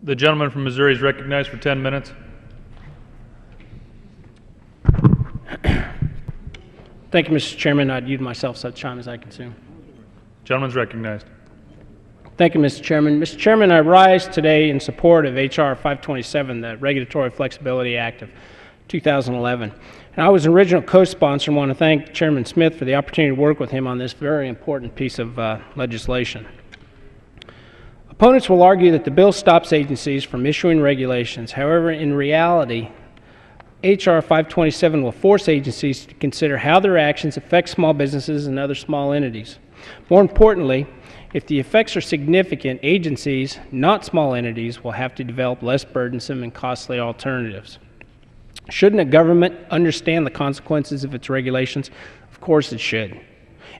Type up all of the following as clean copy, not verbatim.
The gentleman from Missouri is recognized for 10 minutes. Thank you, Mr. Chairman. I'd yield myself such time as I consume. Gentleman's recognized. Thank you, Mr. Chairman. Mr. Chairman, I rise today in support of H.R. 527, the Regulatory Flexibility Act of 2011. And I was an original co-sponsor and want to thank Chairman Smith for the opportunity to work with him on this very important piece of legislation. Opponents will argue that the bill stops agencies from issuing regulations. However, in reality, H.R. 527 will force agencies to consider how their actions affect small businesses and other small entities. More importantly, if the effects are significant, agencies, not small entities, will have to develop less burdensome and costly alternatives. Shouldn't a government understand the consequences of its regulations? Of course it should.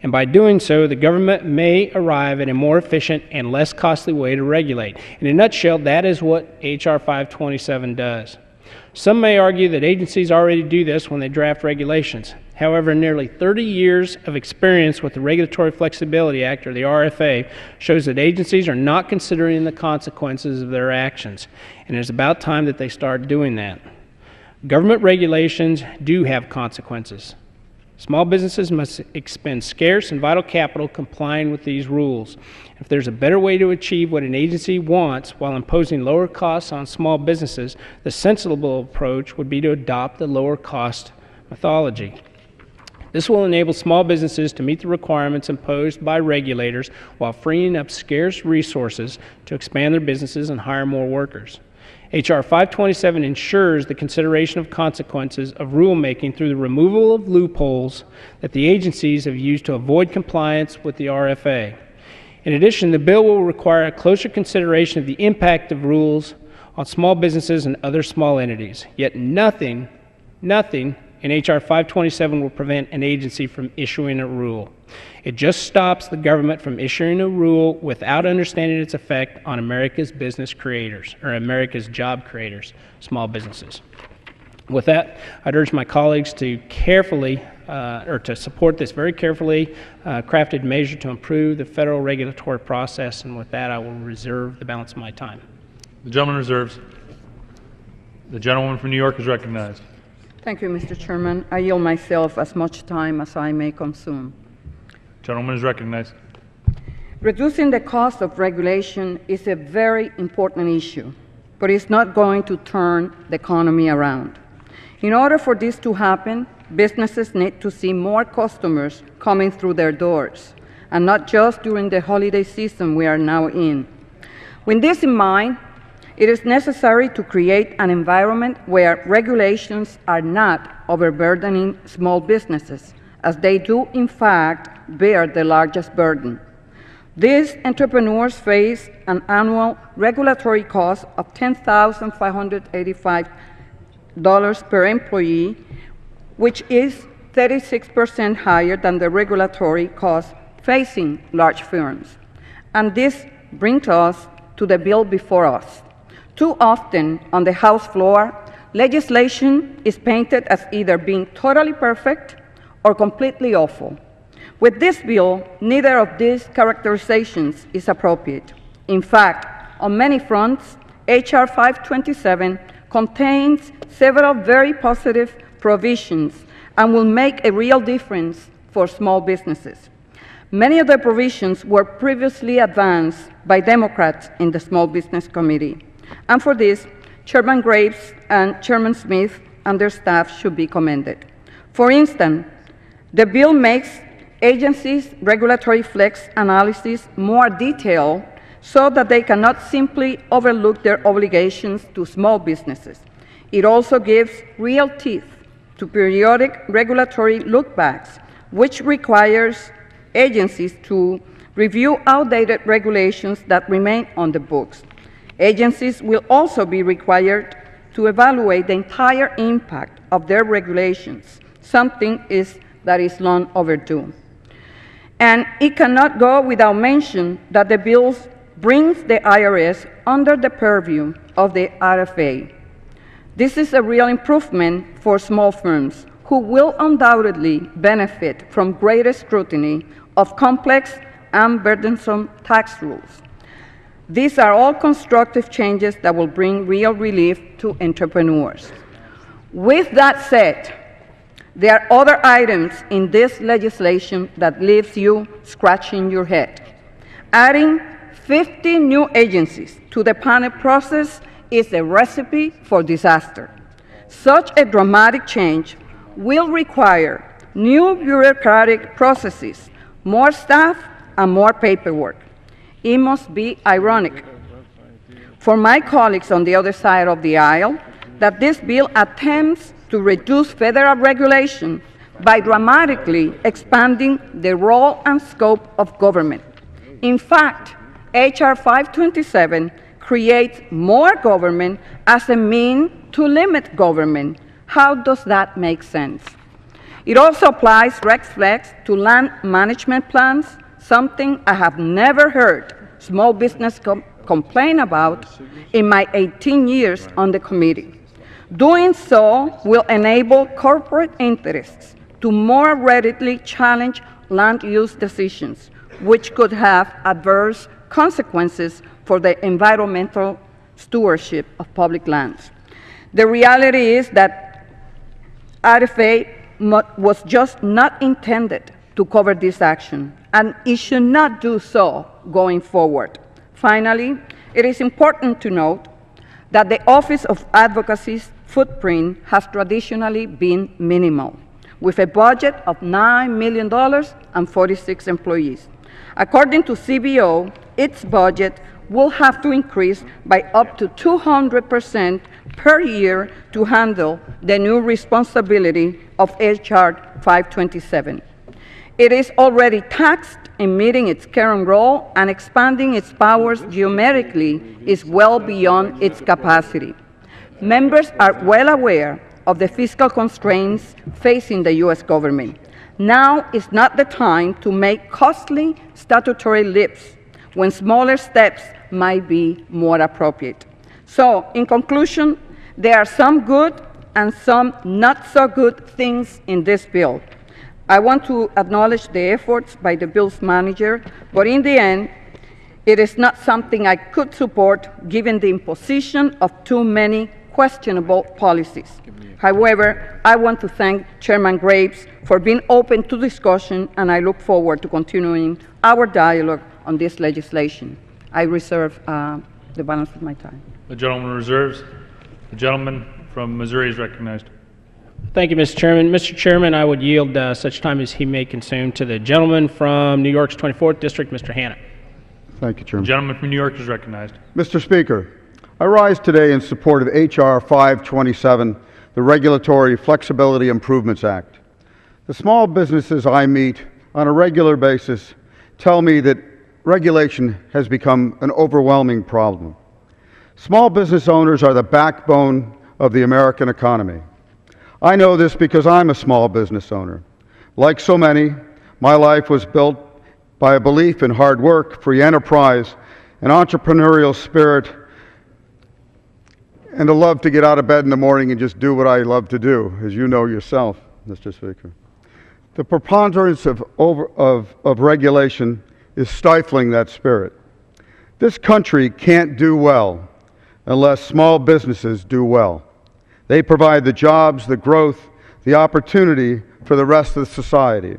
And by doing so, the government may arrive at a more efficient and less costly way to regulate. In a nutshell, that is what H.R. 527 does. Some may argue that agencies already do this when they draft regulations. However, nearly 30 years of experience with the Regulatory Flexibility Act, or the RFA, shows that agencies are not considering the consequences of their actions, and it is about time that they start doing that. Government regulations do have consequences. Small businesses must expend scarce and vital capital complying with these rules. If there's a better way to achieve what an agency wants while imposing lower costs on small businesses, the sensible approach would be to adopt the lower cost methodology. This will enable small businesses to meet the requirements imposed by regulators while freeing up scarce resources to expand their businesses and hire more workers. H.R. 527 ensures the consideration of consequences of rulemaking through the removal of loopholes that the agencies have used to avoid compliance with the RFA. In addition, the bill will require a closer consideration of the impact of rules on small businesses and other small entities. Yet nothing in H.R. 527 will prevent an agency from issuing a rule. It just stops the government from issuing a rule without understanding its effect on America's business creators, or America's job creators, small businesses. With that, I'd urge my colleagues to to support this very carefully crafted measure to improve the federal regulatory process, and with that, I will reserve the balance of my time. The gentleman reserves. The gentlewoman from New York is recognized. Thank you, Mr. Chairman. I yield myself as much time as I may consume. Gentleman is recognized. Reducing the cost of regulation is a very important issue, but it's not going to turn the economy around. In order for this to happen, businesses need to see more customers coming through their doors, and not just during the holiday season we are now in. With this in mind, it is necessary to create an environment where regulations are not overburdening small businesses, as they do, in fact, bear the largest burden. These entrepreneurs face an annual regulatory cost of $10,585 per employee, which is 36% higher than the regulatory cost facing large firms. And this brings us to the bill before us. Too often on the House floor, legislation is painted as either being totally perfect or completely awful. With this bill, neither of these characterizations is appropriate. In fact, on many fronts, H.R. 527 contains several very positive provisions and will make a real difference for small businesses. Many of the provisions were previously advanced by Democrats in the Small Business Committee. And for this, Chairman Graves and Chairman Smith and their staff should be commended. For instance, the bill makes agencies' regulatory flex analysis more detailed so that they cannot simply overlook their obligations to small businesses. It also gives real teeth to periodic regulatory lookbacks, which requires agencies to review outdated regulations that remain on the books. Agencies will also be required to evaluate the entire impact of their regulations, something that is long overdue. And it cannot go without mention that the bill brings the IRS under the purview of the RFA. This is a real improvement for small firms who will undoubtedly benefit from greater scrutiny of complex and burdensome tax rules. These are all constructive changes that will bring real relief to entrepreneurs. With that said, there are other items in this legislation that leaves you scratching your head. Adding 50 new agencies to the panel process is a recipe for disaster. Such a dramatic change will require new bureaucratic processes, more staff, and more paperwork. It must be ironic for my colleagues on the other side of the aisle that this bill attempts to reduce federal regulation by dramatically expanding the role and scope of government. In fact, H.R. 527 creates more government as a means to limit government. How does that make sense? It also applies Rex Flex to land management plans, something I have never heard small business complain about in my 18 years on the committee. Doing so will enable corporate interests to more readily challenge land use decisions, which could have adverse consequences for the environmental stewardship of public lands. The reality is that RFA was just not intended to cover this action, and it should not do so going forward. Finally, it is important to note that the Office of Advocacy's footprint has traditionally been minimal, with a budget of $9 million and 46 employees. According to CBO, its budget will have to increase by up to 200% per year to handle the new responsibility of H.R. 527. It is already taxed in meeting its current role, and expanding its powers geometrically is well beyond its capacity. Members are well aware of the fiscal constraints facing the U.S. government. Now is not the time to make costly statutory leaps when smaller steps might be more appropriate. So, in conclusion, there are some good and some not so good things in this bill. I want to acknowledge the efforts by the bill's manager, but in the end, it is not something I could support given the imposition of too many questionable policies. However, I want to thank Chairman Graves for being open to discussion, and I look forward to continuing our dialogue on this legislation. I reserve the balance of my time. The gentleman reserves. The gentleman from Missouri is recognized. Thank you, Mr. Chairman. Mr. Chairman, I would yield such time as he may consume to the gentleman from New York's 24th District, Mr. Hanna. Thank you, Chairman. The gentleman from New York is recognized. Mr. Speaker, I rise today in support of H.R. 527, the Regulatory Flexibility Improvements Act. The small businesses I meet on a regular basis tell me that regulation has become an overwhelming problem. Small business owners are the backbone of the American economy. I know this because I'm a small business owner. Like so many, my life was built by a belief in hard work, free enterprise, an entrepreneurial spirit, and a love to get out of bed in the morning and just do what I love to do, as you know yourself, Mr. Speaker. The preponderance of regulation is stifling that spirit. This country can't do well unless small businesses do well. They provide the jobs, the growth, the opportunity for the rest of society.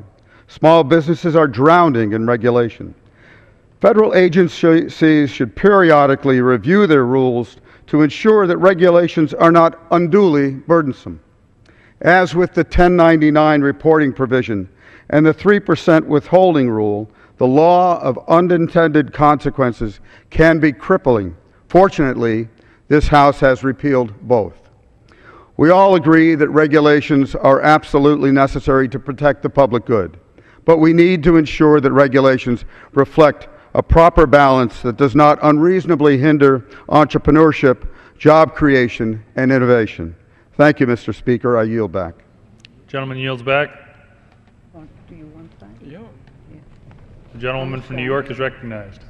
Small businesses are drowning in regulation. Federal agencies should periodically review their rules to ensure that regulations are not unduly burdensome. As with the 1099 reporting provision and the 3% withholding rule, the law of unintended consequences can be crippling. Fortunately, this House has repealed both. We all agree that regulations are absolutely necessary to protect the public good, but we need to ensure that regulations reflect a proper balance that does not unreasonably hinder entrepreneurship, job creation, and innovation. Thank you, Mr. Speaker. I yield back. Gentleman yields back. Do you want that? Yeah. The gentlewoman from New York is recognized.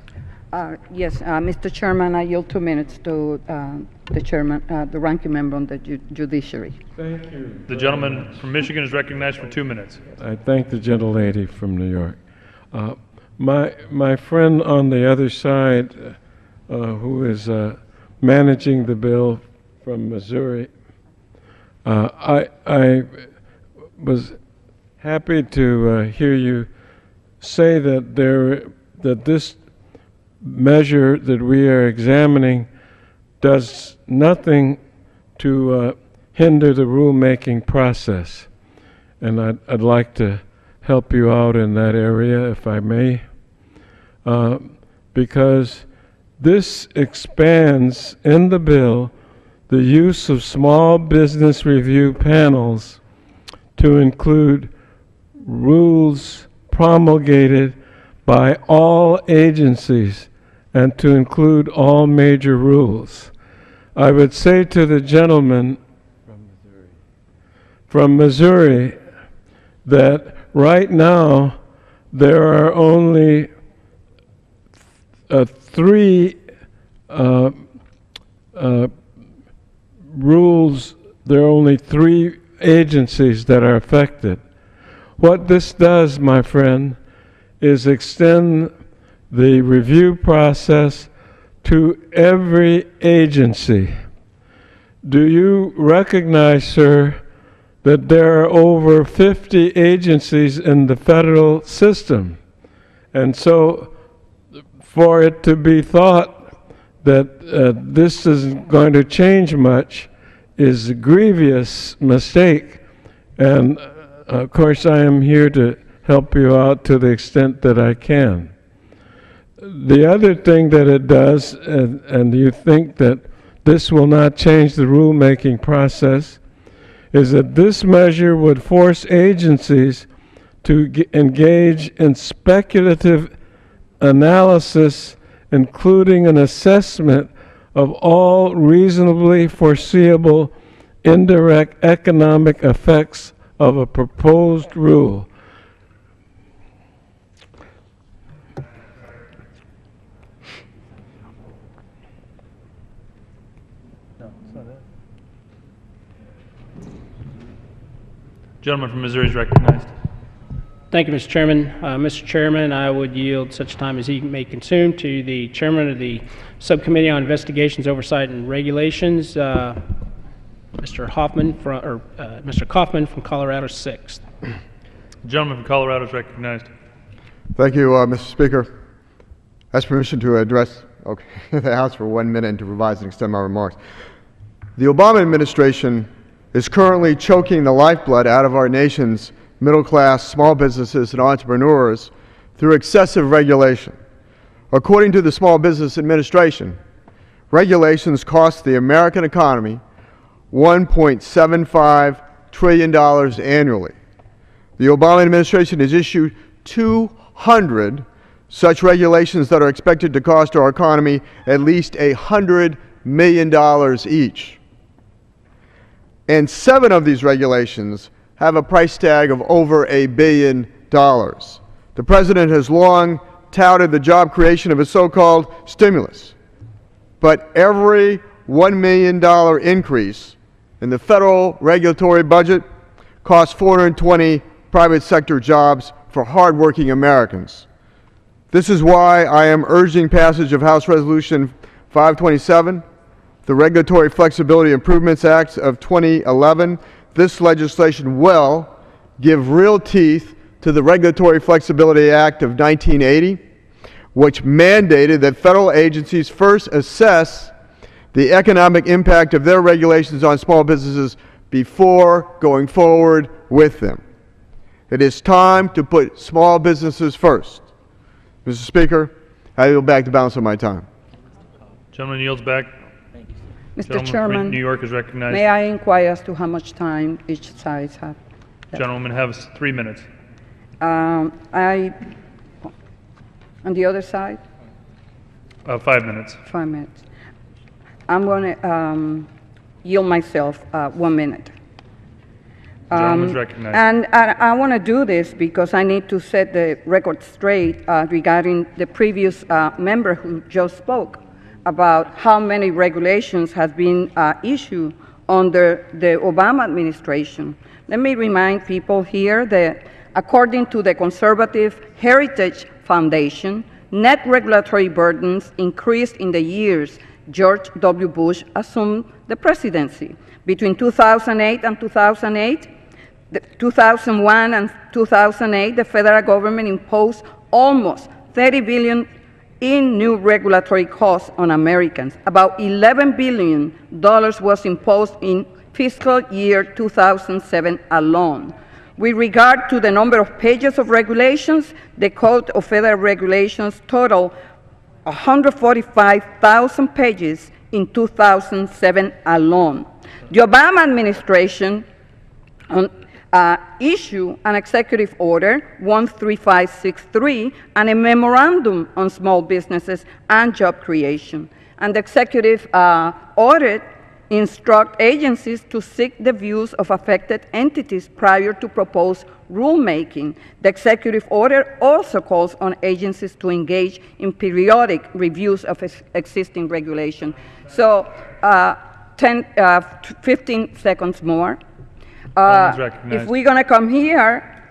Yes, Mr. Chairman, I yield 2 minutes to the chairman, the ranking member on the judiciary. Thank you. The gentleman from Michigan is recognized for 2 minutes. I thank the gentlelady from New York. My friend on the other side who is managing the bill from Missouri. I was happy to hear you say that this measure that we are examining does nothing to hinder the rulemaking process. And I'd like to help you out in that area, if I may, because this expands in the bill the use of small business review panels to include rules promulgated by all agencies and to include all major rules. I would say to the gentleman from Missouri that right now there are only three rules, there are only three agencies that are affected. What this does, my friend, is extend the review process to every agency. Do you recognize, sir, that there are over 50 agencies in the federal system? And so for it to be thought that this isn't going to change much is a grievous mistake. And of course I am here to help you out to the extent that I can. The other thing that it does, and you think that this will not change the rulemaking process, is that this measure would force agencies to engage in speculative analysis, including an assessment of all reasonably foreseeable indirect economic effects of a proposed rule. Gentleman from Missouri is recognized. Thank you, Mr. Chairman. Mr. Chairman, I would yield such time as he may consume to the Chairman of the Subcommittee on Investigations, Oversight, and Regulations, Mr. Kaufman from Colorado 6th. Gentleman from Colorado is recognized. Thank you, Mr. Speaker. I ask permission to address the House for 1 minute and to revise and extend my remarks. The Obama administration is currently choking the lifeblood out of our nation's middle-class small businesses and entrepreneurs through excessive regulation. According to the Small Business Administration, regulations cost the American economy $1.75 trillion annually. The Obama administration has issued 200 such regulations that are expected to cost our economy at least $100 million each. And 7 of these regulations have a price tag of over $1 billion. The President has long touted the job creation of his so-called stimulus. But every $1 million increase in the federal regulatory budget costs 420 private sector jobs for hardworking Americans. This is why I am urging passage of House Resolution 527, the Regulatory Flexibility Improvements Act of 2011. This legislation will give real teeth to the Regulatory Flexibility Act of 1980, which mandated that federal agencies first assess the economic impact of their regulations on small businesses before going forward with them. It is time to put small businesses first. Mr. Speaker, I yield back the balance of my time. Gentleman yields back. Mr. Gentleman Chairman, from New York is recognized. may I inquire as to how much time each side have? Gentleman has 3 minutes. On the other side, 5 minutes. 5 minutes. I'm going to yield myself 1 minute. Gentleman's recognized. And I want to do this because I need to set the record straight regarding the previous member who just spoke about how many regulations have been issued under the Obama administration. Let me remind people here that according to the Conservative Heritage Foundation, net regulatory burdens increased in the years George W. Bush assumed the presidency. Between 2008 and 2001 and 2008, the federal government imposed almost $30 billion in new regulatory costs on Americans. About $11 billion was imposed in fiscal year 2007 alone. With regard to the number of pages of regulations, the Code of Federal Regulations total 145,000 pages in 2007 alone. The Obama administration issued an executive order 13563 and a memorandum on small businesses and job creation. And the executive order instruct agencies to seek the views of affected entities prior to proposed rulemaking. The executive order also calls on agencies to engage in periodic reviews of existing regulation. So 15 seconds more. If we're going to come here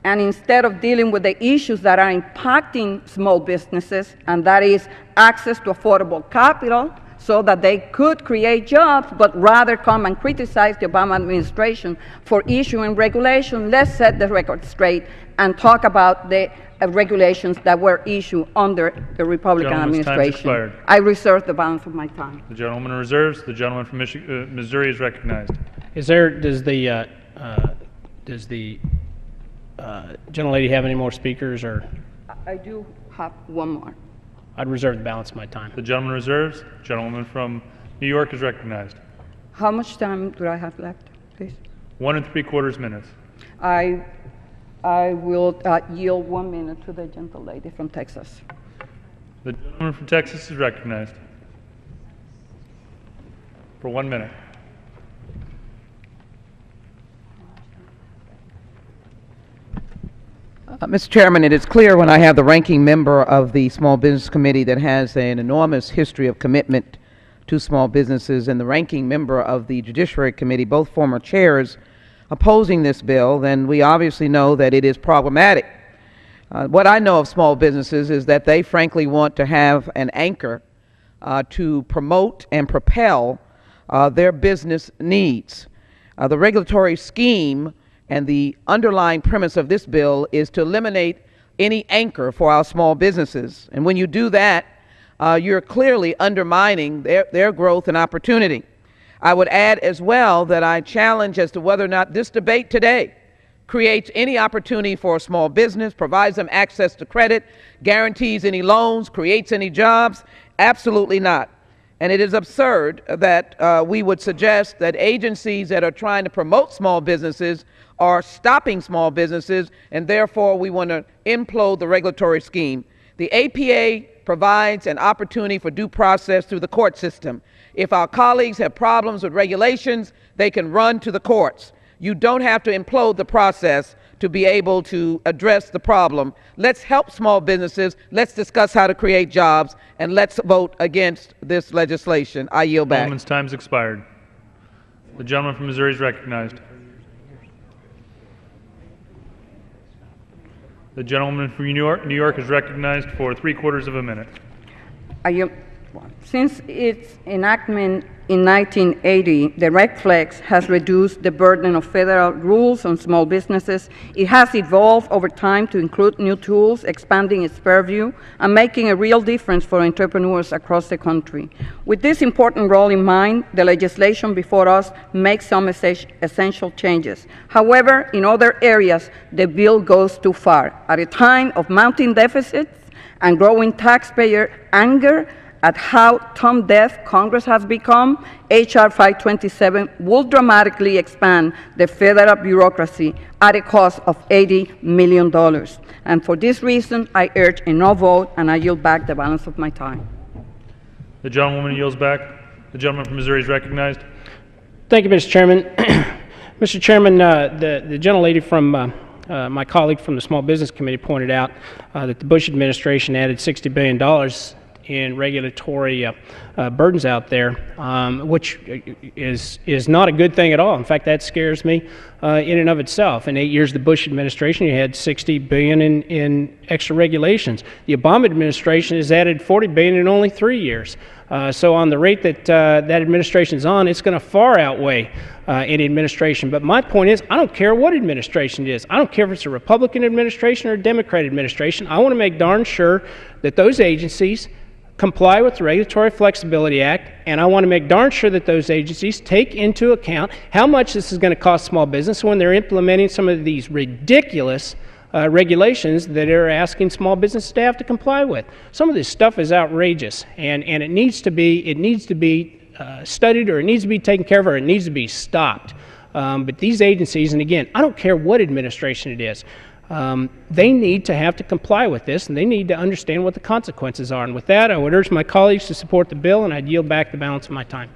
and instead of dealing with the issues that are impacting small businesses, and that is access to affordable capital so that they could create jobs, but rather come and criticize the Obama administration for issuing regulation, let's set the record straight and talk about the regulations that were issued under the Republican administration. I reserve the balance of my time. The gentleman reserves. The gentleman from Missouri is recognized. Does the gentlelady have any more speakers, or? I do have one more. I'd reserve the balance of my time. The gentleman reserves. The gentleman from New York is recognized. How much time do I have left, please? 1 3/4 minutes. I will yield 1 minute to the gentlelady from Texas. The gentleman from Texas is recognized for 1 minute. Mr. Chairman, it is clear when I have the ranking member of the Small Business Committee that has an enormous history of commitment to small businesses and the ranking member of the Judiciary Committee, both former chairs, opposing this bill, then we obviously know that it is problematic. What I know of small businesses is that they frankly want to have an anchor to promote and propel their business needs. The regulatory scheme and the underlying premise of this bill is to eliminate any anchor for our small businesses. And when you do that, you're clearly undermining their growth and opportunity. I would add as well that I challenge as to whether or not this debate today creates any opportunity for a small business, provides them access to credit, guarantees any loans, creates any jobs. Absolutely not. And it is absurd that we would suggest that agencies that are trying to promote small businesses are stopping small businesses, and therefore we want to implode the regulatory scheme. The APA provides an opportunity for due process through the court system. If our colleagues have problems with regulations, they can run to the courts. You don't have to implode the process to be able to address the problem. Let's help small businesses. Let's discuss how to create jobs, and let's vote against this legislation. I yield back. The gentleman's time's expired. The gentleman from Missouri is recognized. The gentleman from New York is recognized for 3/4 minute. Since its enactment in 1980, the Reg Flex has reduced the burden of federal rules on small businesses. It has evolved over time to include new tools, expanding its purview, and making a real difference for entrepreneurs across the country. With this important role in mind, the legislation before us makes some essential changes. However, in other areas, the bill goes too far. At a time of mounting deficits and growing taxpayer anger at how tone-deaf Congress has become, H.R. 527 will dramatically expand the federal bureaucracy at a cost of $80 million. And for this reason, I urge a no vote, and I yield back the balance of my time. The gentlewoman yields back. The gentleman from Missouri is recognized. Thank you, Mr. Chairman. Mr. Chairman, the gentlelady from my colleague from the Small Business Committee pointed out that the Bush administration added $60 billion in regulatory burdens out there, which is not a good thing at all. In fact, that scares me in and of itself. In 8 years of the Bush administration, you had $60 billion in extra regulations. The Obama administration has added $40 billion in only 3 years. So on the rate that that administration is on, it's going to far outweigh any administration. But my point is, I don't care what administration it is. I don't care if it's a Republican administration or a Democrat administration. I want to make darn sure that those agencies comply with the Regulatory Flexibility Act, and I want to make darn sure that those agencies take into account how much this is going to cost small business when they're implementing some of these ridiculous regulations that are asking small business staff to comply with. Some of this stuff is outrageous, and it needs to be studied, or it needs to be taken care of, or it needs to be stopped. But these agencies, and again, I don't care what administration it is, they need to have to comply with this, and they need to understand what the consequences are. And with that, I would urge my colleagues to support the bill, and I'd yield back the balance of my time.